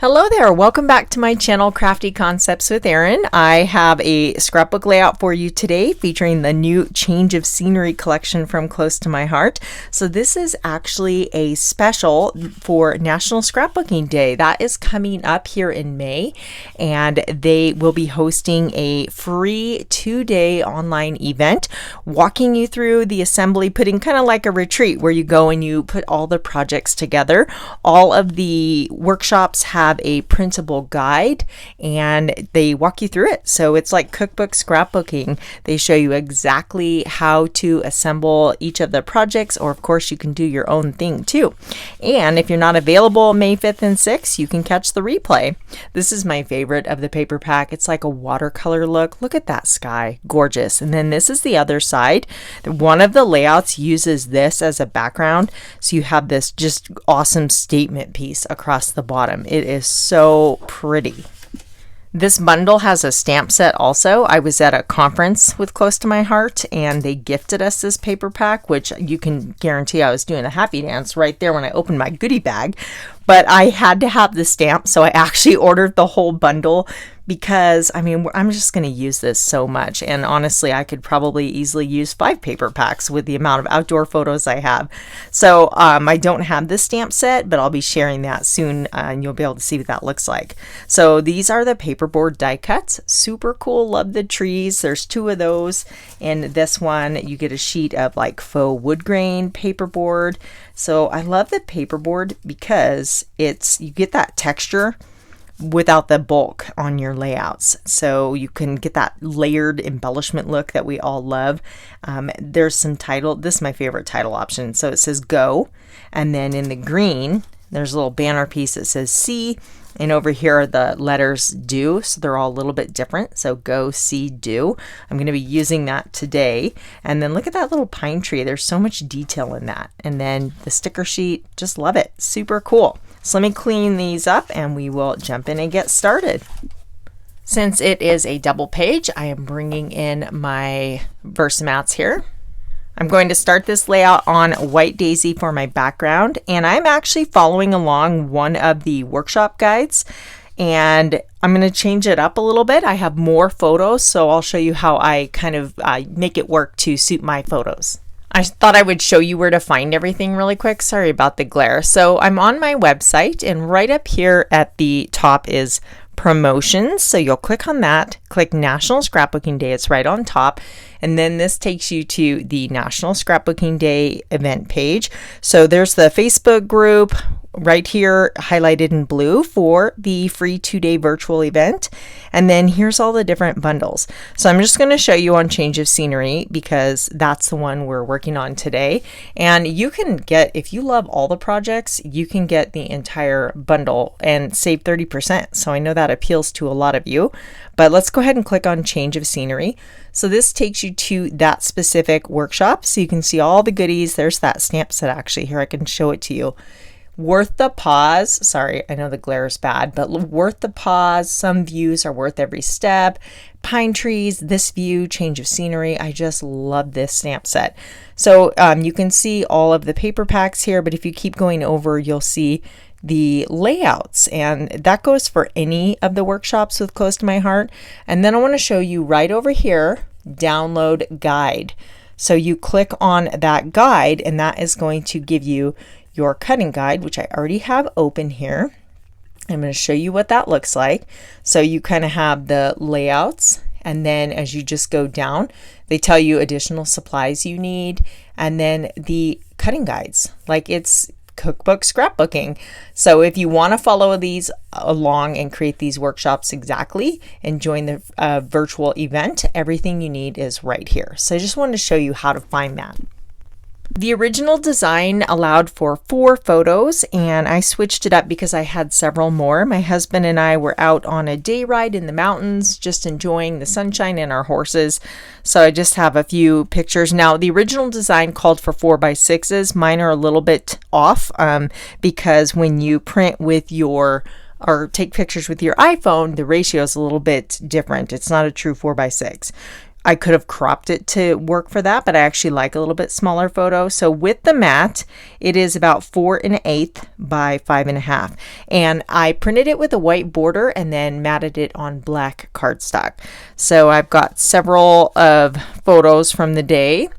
Hello there, welcome back to my channel Crafty Concepts with Erin. I have a scrapbook layout for you today featuring the new Change of Scenery collection from Close to My Heart. So this is actually a special for National Scrapbooking Day. That is coming up here in May, and they will be hosting a free 2-day online event walking you through the assembly, putting kind of like a retreat where you go and you put all the projects together. All of the workshops have a printable guide and they walk you through it. So it's like cookbook scrapbooking. They show you exactly how to assemble each of the projects, or of course you can do your own thing too. And if you're not available May 5th and 6th, you can catch the replay. This is my favorite of the paper pack. It's like a watercolor look. Look at that sky, gorgeous. And then this is the other side. One of the layouts uses this as a background, so you have this just awesome statement piece across the bottom. It is so pretty. This bundle has a stamp set also. I was at a conference with Close to My Heart and they gifted us this paper pack, which you can guarantee I was doing a happy dance right there when I opened my goodie bag. But I had to have the stamp, so I actually ordered the whole bundle because, I mean, I'm just going to use this so much. And honestly, I could probably easily use 5 paper packs with the amount of outdoor photos I have. So I don't have this stamp set, but I'll be sharing that soon and you'll be able to see what that looks like. So these are the paperboard die cuts. Super cool. Love the trees. There's 2 of those. And this one, you get a sheet of like faux wood grain paperboard. So I love the paperboard because you get that texture without the bulk on your layouts. So you can get that layered embellishment look that we all love. There's some title. This is my favorite title option. So it says go. And then in the green, there's a little banner piece that says see. And over here are the letters do. So they're all a little bit different. So go, see, do. I'm going to be using that today. And then look at that little pine tree. There's so much detail in that. And then the sticker sheet, just love it. Super cool. So let me clean these up and we will jump in and get started. Since it is a double page, I am bringing in my VersaMats here. I'm going to start this layout on White Daisy for my background, and I'm actually following along one of the workshop guides, and I'm going to change it up a little bit. I have more photos, so I'll show you how I kind of make it work to suit my photos. I thought I would show you where to find everything really quick. Sorry about the glare. So I'm on my website, and right up here at the top is promotions. So you'll click on that, click National Scrapbooking Day. It's right on top. And then this takes you to the National Scrapbooking Day event page. So there's the Facebook group right here highlighted in blue for the free 2-day virtual event. And then here's all the different bundles. So I'm just going to show you on Change of Scenery because that's the one we're working on today. And you can get, if you love all the projects, you can get the entire bundle and save 30%. So I know that appeals to a lot of you. But let's go ahead and click on Change of Scenery. So this takes you to that specific workshop. So you can see all the goodies. There's that stamp set actually here. I can show it to you. Worth the pause. Sorry, I know the glare is bad, but worth the pause. Some views are worth every step. Pine trees, this view, Change of Scenery. I just love this stamp set. So you can see all of the paper packs here, but if you keep going over, you'll see the layouts, and that goes for any of the workshops with Close to My Heart. And then I want to show you right over here, download guide. So you click on that guide and that is going to give you your cutting guide, which I already have open here. I'm going to show you what that looks like. So you kind of have the layouts, and then as you just go down, they tell you additional supplies you need, and then the cutting guides, like it's cookbook scrapbooking. So if you want to follow these along and create these workshops exactly and join the virtual event, everything you need is right here. So I just wanted to show you how to find that. The original design allowed for 4 photos, and I switched it up because I had several more. My husband and I were out on a day ride in the mountains, just enjoying the sunshine and our horses. So I just have a few pictures. Now, the original design called for 4x6s. Mine are a little bit off because when you print with your or take pictures with your iPhone, the ratio is a little bit different. It's not a true 4x6. I could have cropped it to work for that, but I actually like a little bit smaller photo. So with the mat, it is about 4 1/8 by 5 1/2. And I printed it with a white border and then matted it on black cardstock. So I've got several of photos from the day.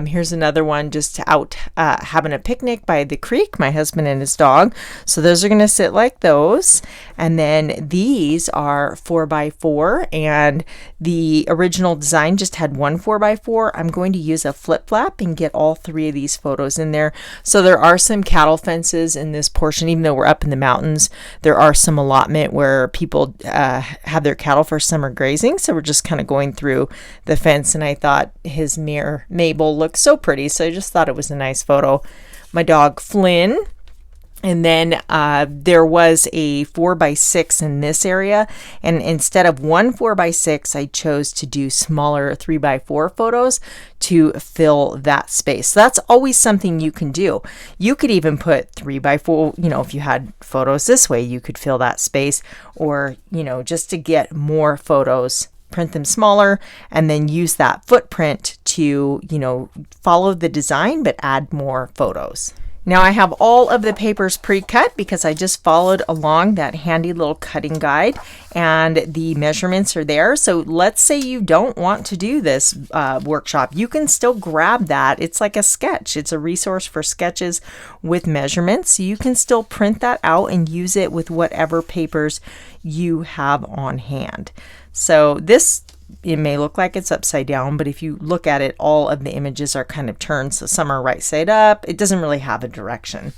Here's another one just out having a picnic by the creek, my husband and his dog. So those are going to sit like those. And then these are 4x4, and the original design just had one 4x4. I'm going to use a flip flap and get all 3 of these photos in there. So there are some cattle fences in this portion, even though we're up in the mountains. There are some allotment where people have their cattle for summer grazing. So we're just kind of going through the fence, and I thought his mare Mabel looks so pretty, so I just thought it was a nice photo. My dog Flynn, and then there was a 4x6 in this area, and instead of one 4x6 I chose to do smaller 3x4 photos to fill that space. So that's always something you can do. You could even put 3x4, if you had photos this way, you could fill that space, or just to get more photos, print them smaller and then use that footprint to, follow the design but add more photos. Now I have all of the papers pre-cut because I just followed along that handy little cutting guide, and the measurements are there. So let's say you don't want to do this workshop. You can still grab that. It's like a sketch. It's a resource for sketches with measurements. So you can still print that out and use it with whatever papers you have on hand. So this, it may look like it's upside down, but if you look at it, all of the images are kind of turned. So some are right side up. It doesn't really have a direction.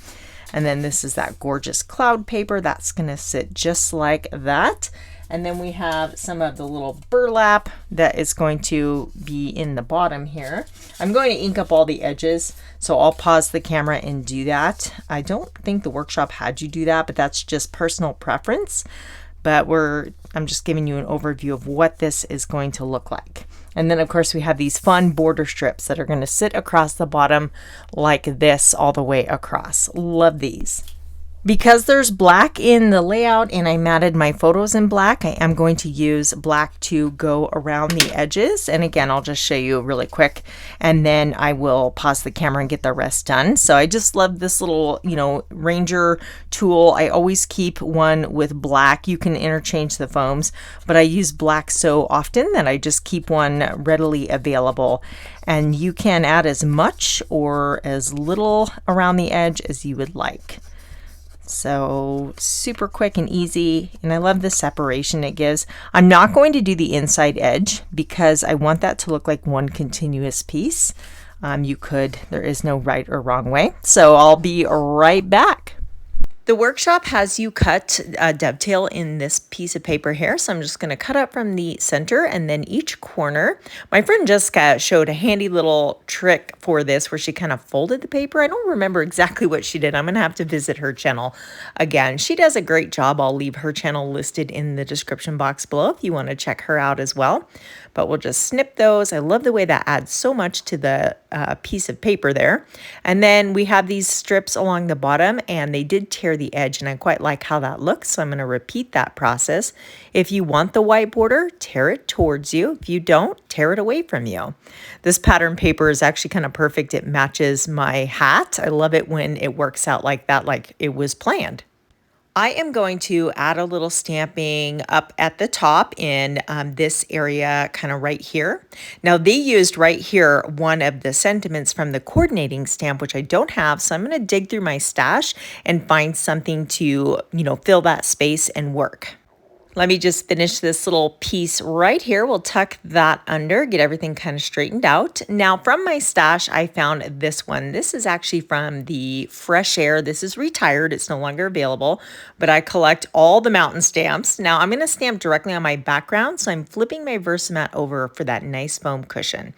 And then this is that gorgeous cloud paper. That's going to sit just like that. And then we have some of the little burlap that is going to be in the bottom here. I'm going to ink up all the edges, so I'll pause the camera and do that. I don't think the workshop had you do that, but that's just personal preference. But I'm just giving you an overview of what this is going to look like. And then of course we have these fun border strips that are going to sit across the bottom like this all the way across. Love these. Because there's black in the layout and I matted my photos in black, I am going to use black to go around the edges. And again, I'll just show you really quick and then I will pause the camera and get the rest done. So I just love this little, Ranger tool. I always keep one with black. You can interchange the foams, but I use black so often that I just keep one readily available. And you can add as much or as little around the edge as you would like. So super quick and easy, and I love the separation it gives. I'm not going to do the inside edge because I want that to look like one continuous piece. There is no right or wrong way. So I'll be right back. The workshop has you cut a dovetail in this piece of paper here. So I'm just going to cut up from the center and then each corner. My friend Jessica showed a handy little trick for this where she kind of folded the paper. I don't remember exactly what she did. I'm going to have to visit her channel again. She does a great job. I'll leave her channel listed in the description box below if you want to check her out as well. But we'll just snip those. I love the way that adds so much to the piece of paper there. And then we have these strips along the bottom and they did tear the edge and I quite like how that looks. So I'm going to repeat that process. If you want the white border, tear it towards you. If you don't, tear it away from you. This pattern paper is actually kind of perfect. It matches my hat. I love it when it works out like that, like it was planned. I am going to add a little stamping up at the top in this area, kind of right here. Now they used right here one of the sentiments from the coordinating stamp, which I don't have. So I'm going to dig through my stash and find something to, fill that space and work. Let me just finish this little piece right here. We'll tuck that under, get everything kind of straightened out. Now from my stash, I found this one. This is actually from the Fresh Air. This is retired. It's no longer available, but I collect all the mountain stamps. Now I'm going to stamp directly on my background. So I'm flipping my VersaMat over for that nice foam cushion.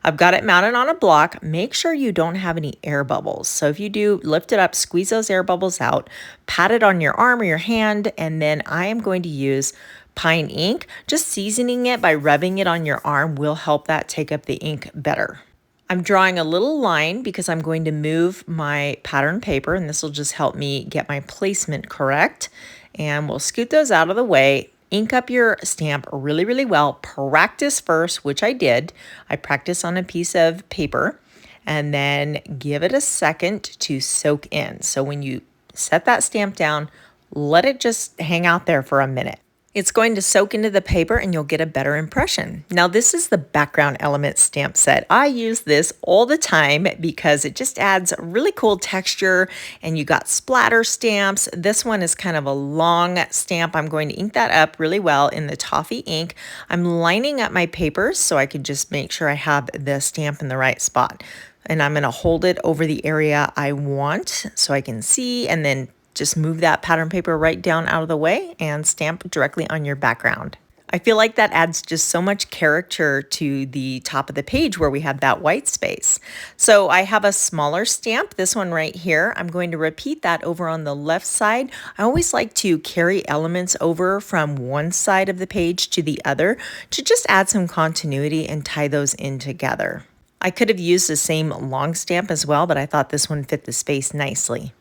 I've got it mounted on a block. Make sure you don't have any air bubbles. So if you do, lift it up, squeeze those air bubbles out, pat it on your arm or your hand, and then I am going to use pine ink. Just seasoning it by rubbing it on your arm will help that take up the ink better. I'm drawing a little line because I'm going to move my pattern paper, and this will just help me get my placement correct. And we'll scoot those out of the way. ink up your stamp really, really well. Practice first, which I did. I practiced on a piece of paper, and then give it a second to soak in. So when you set that stamp down, let it just hang out there for a minute. It's going to soak into the paper and you'll get a better impression. Now this is the background element stamp set. I use this all the time because it just adds really cool texture, and you got splatter stamps. This one is kind of a long stamp. I'm going to ink that up really well in the Toffee ink. I'm lining up my papers so I could just make sure I have the stamp in the right spot. And I'm going to hold it over the area I want so I can see, and then just move that pattern paper right down out of the way and stamp directly on your background. I feel like that adds just so much character to the top of the page where we have that white space. So I have a smaller stamp, this one right here. I'm going to repeat that over on the left side. I always like to carry elements over from one side of the page to the other to just add some continuity and tie those in together. I could have used the same long stamp as well, but I thought this one fit the space nicely.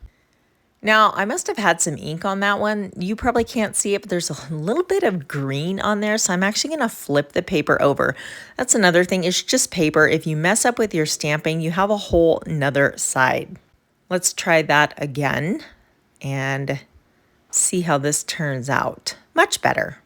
Now, I must have had some ink on that one. You probably can't see it, but there's a little bit of green on there, so I'm actually going to flip the paper over. That's another thing, it's just paper. If you mess up with your stamping, you have a whole nother side. Let's try that again and see how this turns out. Much better.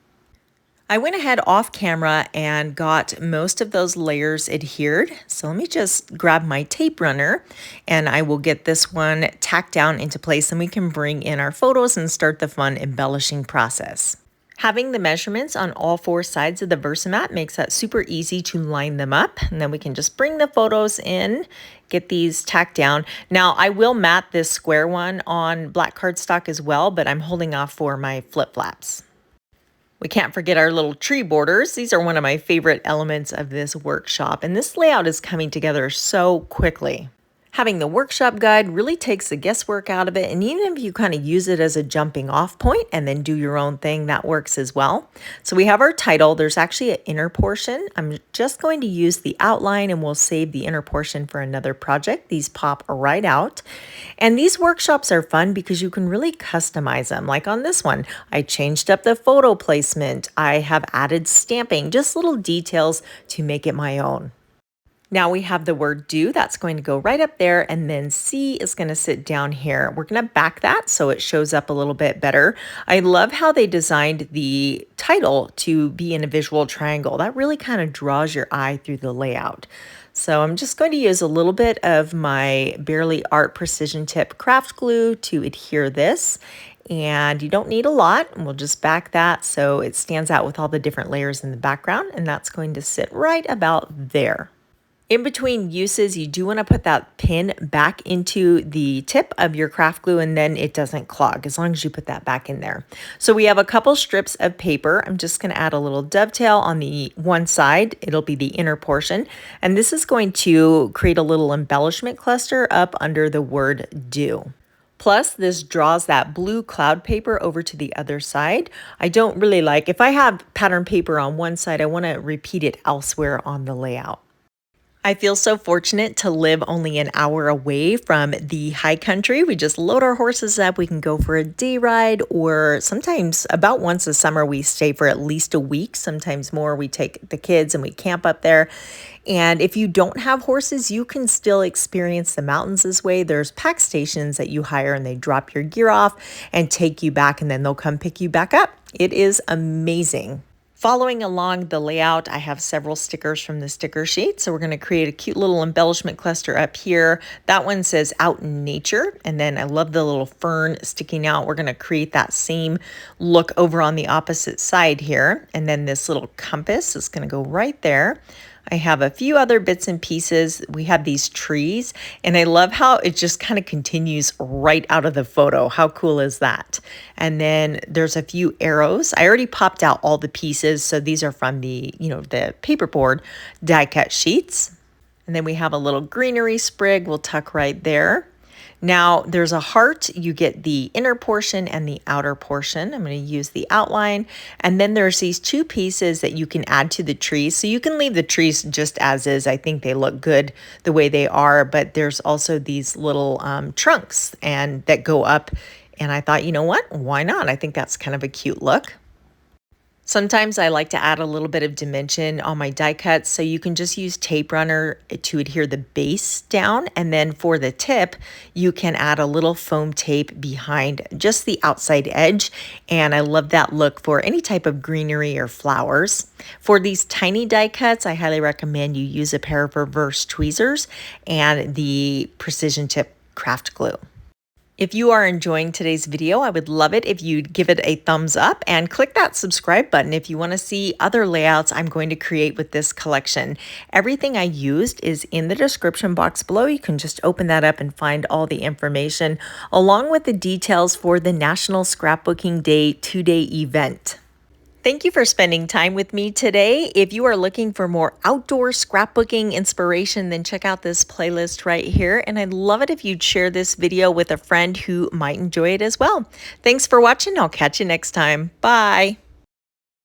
I went ahead off camera and got most of those layers adhered. So let me just grab my tape runner and I will get this one tacked down into place, and we can bring in our photos and start the fun embellishing process. Having the measurements on all four sides of the VersaMat makes that super easy to line them up, and then we can just bring the photos in, get these tacked down. Now I will mat this square one on black cardstock as well, but I'm holding off for my flip flaps. We can't forget our little tree borders. These are one of my favorite elements of this workshop, and this layout is coming together so quickly. Having the workshop guide really takes the guesswork out of it, and even if you kind of use it as a jumping off point and then do your own thing, that works as well. So we have our title. There's actually an inner portion. I'm just going to use the outline, and we'll save the inner portion for another project. These pop right out. And these workshops are fun because you can really customize them. Like on this one, I changed up the photo placement. I have added stamping, just little details to make it my own. Now we have the word do, that's going to go right up there, and then C is going to sit down here. We're going to back that so it shows up a little bit better. I love how they designed the title to be in a visual triangle. That really kind of draws your eye through the layout. So I'm just going to use a little bit of my Barely Art Precision Tip craft glue to adhere this. And you don't need a lot, and we'll just back that so it stands out with all the different layers in the background, and that's going to sit right about there. In between uses, you do want to put that pin back into the tip of your craft glue, and then it doesn't clog as long as you put that back in there. So we have a couple strips of paper. I'm just going to add a little dovetail on the one side. It'll be the inner portion. And this is going to create a little embellishment cluster up under the word do. Plus, this draws that blue cloud paper over to the other side. I don't really like, if I have pattern paper on one side, I want to repeat it elsewhere on the layout. I feel so fortunate to live only an hour away from the high country. We just load our horses up. We can go for a day ride, or sometimes about once a summer we stay for at least a week, sometimes more. We take the kids and we camp up there. And if you don't have horses, you can still experience the mountains this way. There's pack stations that you hire, and they drop your gear off and take you back, and then they'll come pick you back up. It is amazing. Following along the layout, I have several stickers from the sticker sheet. So we're going to create a cute little embellishment cluster up here. That one says out in nature. And then I love the little fern sticking out. We're going to create that same look over on the opposite side here. And then this little compass is going to go right there. I have a few other bits and pieces. We have these trees, and I love how it just kind of continues right out of the photo. How cool is that? And then there's a few arrows. I already popped out all the pieces, so these are from the, the paperboard die cut sheets. And then we have a little greenery sprig we'll tuck right there. Now there's a heart. You get the inner portion and the outer portion. I'm going to use the outline. And then there's these two pieces that you can add to the trees. So you can leave the trees just as is. I think they look good the way they are, but there's also these little trunks and that go up. And I thought, you know what? Why not? I think that's kind of a cute look. Sometimes I like to add a little bit of dimension on my die cuts, so you can just use tape runner to adhere the base down, and then for the tip you can add a little foam tape behind just the outside edge, and I love that look for any type of greenery or flowers. For these tiny die cuts, I highly recommend you use a pair of reverse tweezers and the precision tip craft glue. If you are enjoying today's video, I would love it if you'd give it a thumbs up and click that subscribe button if you want to see other layouts I'm going to create with this collection. Everything I used is in the description box below. You can just open that up and find all the information, along with the details for the National Scrapbooking Day 2-day event. Thank you for spending time with me today. If you are looking for more outdoor scrapbooking inspiration, then check out this playlist right here. And I'd love it if you'd share this video with a friend who might enjoy it as well. Thanks for watching. I'll catch you next time. Bye.